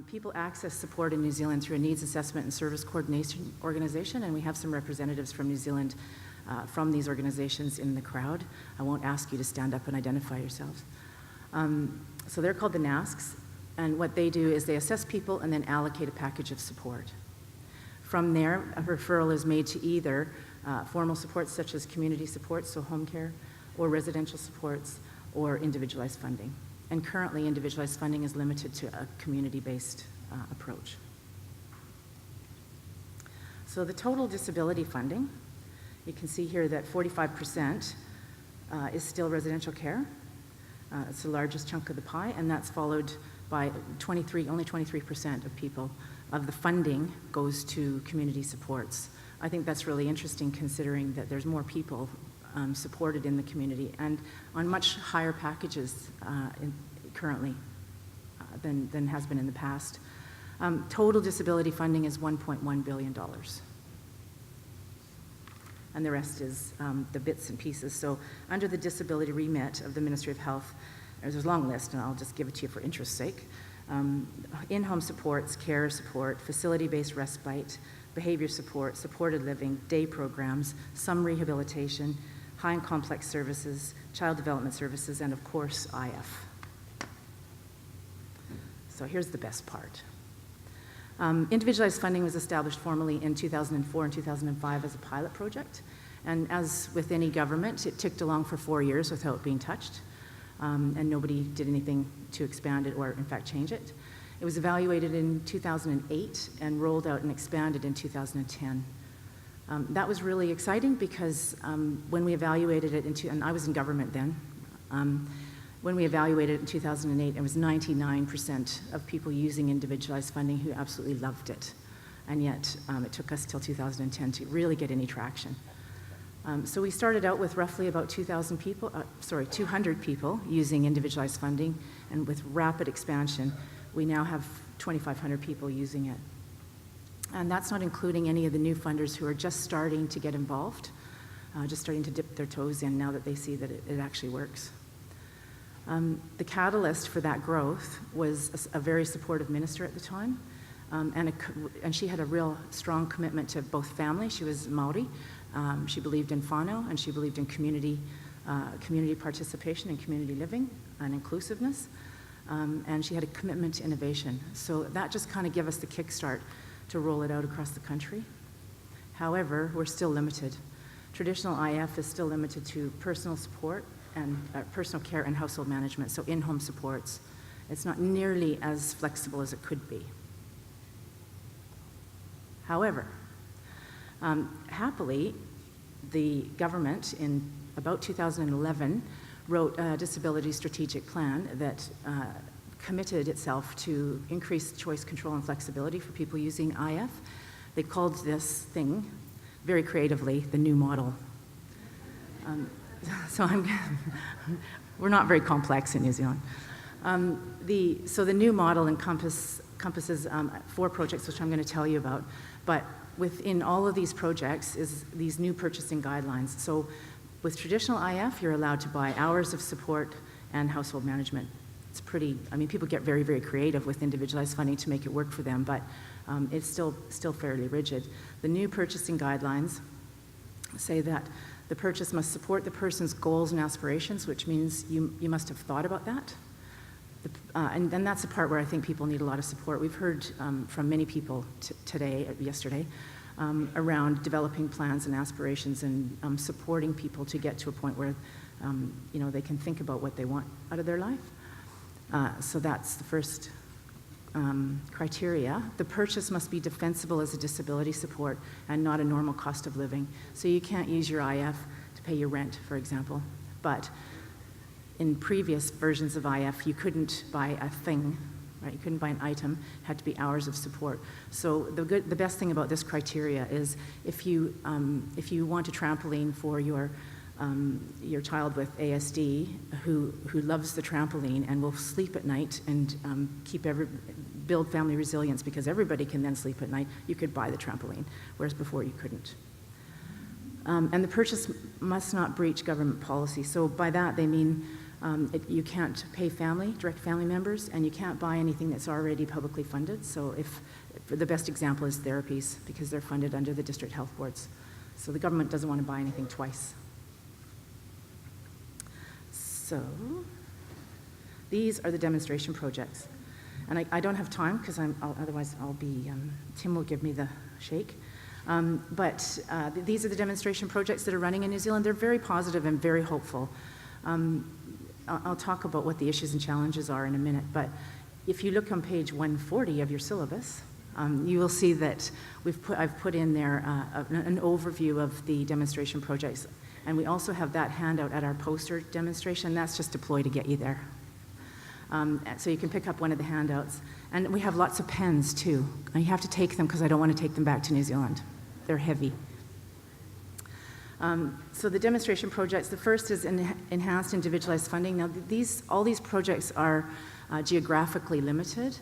People access support in New Zealand through a needs assessment and service coordination organization, and we have some representatives from New Zealand from these organizations in the crowd. I won't ask you to stand up and identify yourselves. So they're called the NASCs, and what they do is they assess people and then allocate a package of support. From there, a referral is made to either formal supports such as community supports, so home care, or residential supports, or individualized funding. And currently, individualized funding is limited to a community-based approach. So the total disability funding, you can see here that 45% is still residential care. It's the largest chunk of the pie, and that's followed by only 23% of people, of the funding goes to community supports. I think that's really interesting considering that there's more people supported in the community and on much higher packages currently than has been in the past. Total disability funding is $1.1 billion. And the rest is the bits and pieces. So under the disability remit of the Ministry of Health, there's a long list, and I'll just give it to you for interest's sake. In-home supports, care support, facility-based respite, behavior support, supported living, day programs, some rehabilitation, high and complex services, child development services, and of course, IF. So here's the best part. Individualized funding was established formally in 2004 and 2005 as a pilot project. And as with any government, it ticked along for 4 years without being touched. And nobody did anything to expand it or, in fact, change it. It was evaluated in 2008 and rolled out and expanded in 2010. That was really exciting because when we evaluated it, and I was in government then, when we evaluated it in 2008, it was 99% of people using individualized funding who absolutely loved it. And yet, it took us till 2010 to really get any traction. So we started out with roughly about 200 people using individualized funding, and with rapid expansion, we now have 2,500 people using it. And that's not including any of the new funders who are just starting to get involved, just starting to dip their toes in now that they see that it actually works. The catalyst for that growth was a very supportive minister at the time, and she had a real strong commitment to both family. She was Maori. She believed in whānau, and she believed in community participation and community living and inclusiveness, and she had a commitment to innovation. So that just kind of gave us the kickstart to roll it out across the country. However, we're still limited. Traditional IF is still limited to personal support and personal care and household management, so in-home supports. It's not nearly as flexible as it could be. However, happily, the government in about 2011 wrote a disability strategic plan that committed itself to increase choice, control, and flexibility for people using IF. They called this thing, very creatively, the new model. We're not very complex in New Zealand. So the new model encompasses 4 projects, which I'm going to tell you about, but within all of these projects is these new purchasing guidelines. So with traditional IF, you're allowed to buy hours of support and household management. It's people get very, very creative with individualized funding to make it work for them, but it's still fairly rigid. The new purchasing guidelines say that the purchase must support the person's goals and aspirations, which means you must have thought about that. And then that's the part where I think people need a lot of support. We've heard from many people yesterday, around developing plans and aspirations and supporting people to get to a point where they can think about what they want out of their life. So that's the first criteria. The purchase must be defensible as a disability support and not a normal cost of living. So you can't use your IF to pay your rent, for example. But in previous versions of IF, you couldn't buy a thing, right? You couldn't buy an item, it had to be hours of support. So the best thing about this criteria is if you want a trampoline for your child with ASD who loves the trampoline and will sleep at night and build family resilience because everybody can then sleep at night, you could buy the trampoline, whereas before you couldn't. And the purchase must not breach government policy. So by that they mean You can't pay direct family members, and you can't buy anything that's already publicly funded. So the best example is therapies, because they're funded under the district health boards. So the government doesn't want to buy anything twice. So these are the demonstration projects. And I don't have time, because otherwise I'll be, Tim will give me the shake. These are the demonstration projects that are running in New Zealand. They're very positive and very hopeful. I'll talk about what the issues and challenges are in a minute, but if you look on page 140 of your syllabus, you will see that I've put in there an overview of the demonstration projects, and we also have that handout at our poster demonstration. That's just a ploy to get you there. So you can pick up one of the handouts. And we have lots of pens, too. And you have to take them, because I don't want to take them back to New Zealand. They're heavy. So the demonstration projects, the first is enhanced individualized funding. Now, all these projects are geographically limited,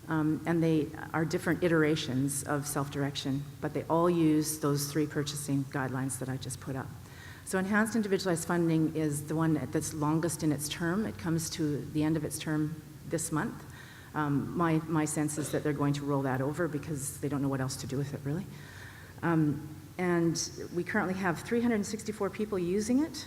and they are different iterations of self-direction, but they all use those 3 purchasing guidelines that I just put up. So enhanced individualized funding is the one that's longest in its term. It comes to the end of its term this month. My sense is that they're going to roll that over, because they don't know what else to do with it, really. And we currently have 364 people using it.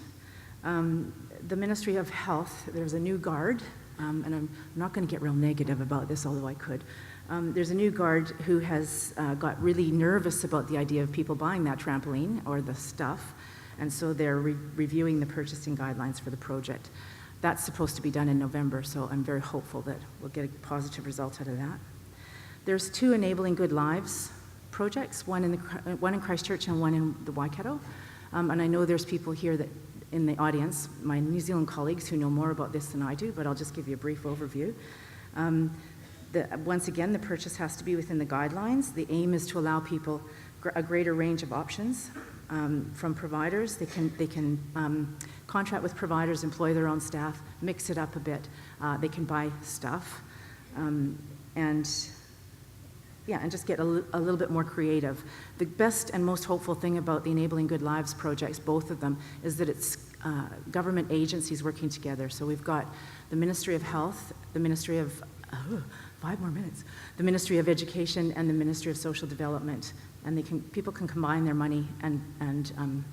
The Ministry of Health, there's a new guard, and I'm not going to get real negative about this, although I could. There's a new guard who has got really nervous about the idea of people buying that trampoline or the stuff, and so they're reviewing the purchasing guidelines for the project. That's supposed to be done in November, so I'm very hopeful that we'll get a positive result out of that. There's 2 Enabling Good Lives projects, one in Christchurch and one in the Waikato. And I know there's people here that in the audience, my New Zealand colleagues, who know more about this than I do, but I'll just give you a brief overview. Once again, the purchase has to be within the guidelines. The aim is to allow people a greater range of options from providers. They can contract with providers, employ their own staff, mix it up a bit. They can buy stuff, and just get a little bit more creative. The best and most hopeful thing about the Enabling Good Lives projects, both of them, is that it's government agencies working together. So we've got the Ministry of Health, the Ministry of, 5 more minutes, the Ministry of Education, and the Ministry of Social Development. And people can combine their money, and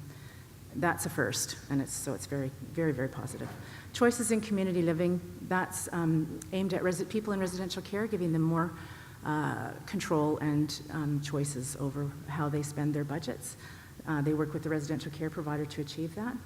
that's a first, and it's very, very, very positive. Choices in community living, that's aimed at people in residential care, giving them more control and choices over how they spend their budgets. They work with the residential care provider to achieve that.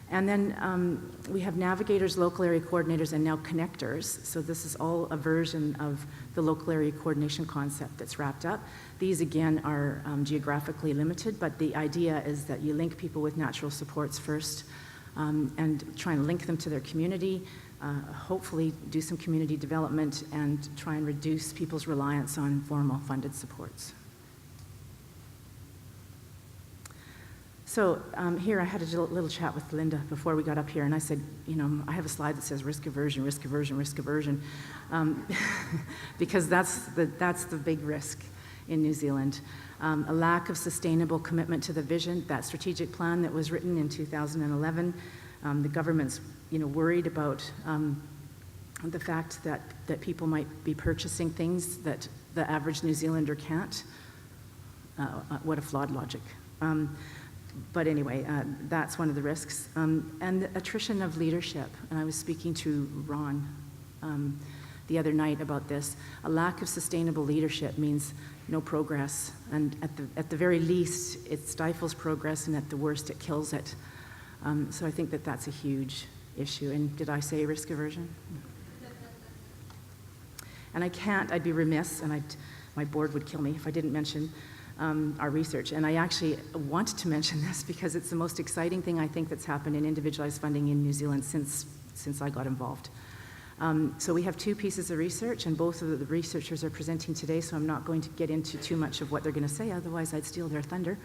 And then we have navigators, local area coordinators, and now connectors. So this is all a version of the local area coordination concept that's wrapped up. These, again, are geographically limited, but the idea is that you link people with natural supports first, and try and link them to their community, hopefully do some community development, and try and reduce people's reliance on formal funded supports. So here I had a little chat with Linda before we got up here, and I said, I have a slide that says risk aversion, risk aversion, risk aversion, because that's the big risk in New Zealand. A lack of sustainable commitment to the vision, that strategic plan that was written in 2011. The government's worried about the fact that people might be purchasing things that the average New Zealander can't. What a flawed logic. But anyway, that's one of the risks. And the attrition of leadership. And I was speaking to Ron the other night about this. A lack of sustainable leadership means no progress. And at the very least, it stifles progress, and at the worst, it kills it. So I think that's a huge issue. And did I say risk aversion? And I'd be remiss, and my board would kill me if I didn't mention our research. And I actually wanted to mention this because it's the most exciting thing I think that's happened in individualized funding in New Zealand since I got involved. So we have 2 pieces of research, and both of the researchers are presenting today, so I'm not going to get into too much of what they're going to say, otherwise I'd steal their thunder.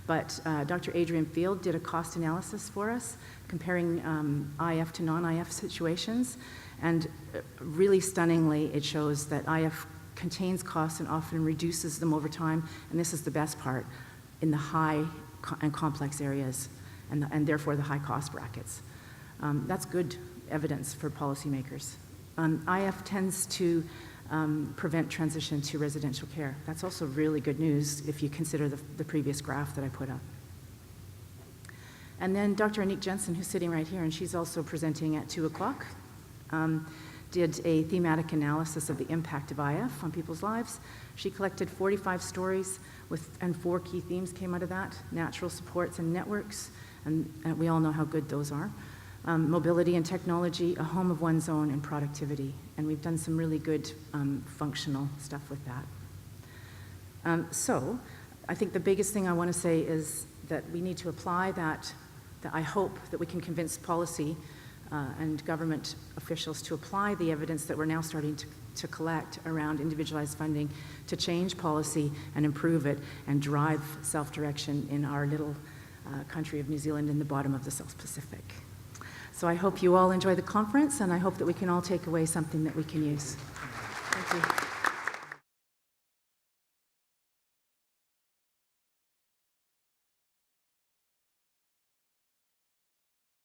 But Dr. Adrian Field did a cost analysis for us, comparing IF to non-IF situations, and really stunningly, it shows that IF contains costs and often reduces them over time, and this is the best part, in the high and complex areas, and therefore the high cost brackets. That's good. evidence for policymakers. IF tends to prevent transition to residential care. That's also really good news if you consider the previous graph that I put up. And then Dr. Anique Jensen, who's sitting right here, and she's also presenting at 2 o'clock, did a thematic analysis of the impact of IF on people's lives. She collected 45 stories and 4 key themes came out of that: natural supports and networks, and we all know how good those are. Mobility and technology, a home of one's own, and productivity. And we've done some really good functional stuff with that. So I think the biggest thing I want to say is that we need to apply that I hope that we can convince policy and government officials to apply the evidence that we're now starting to collect around individualized funding to change policy and improve it and drive self-direction in our little country of New Zealand in the bottom of the South Pacific. So I hope you all enjoy the conference, and I hope that we can all take away something that we can use. Thank you.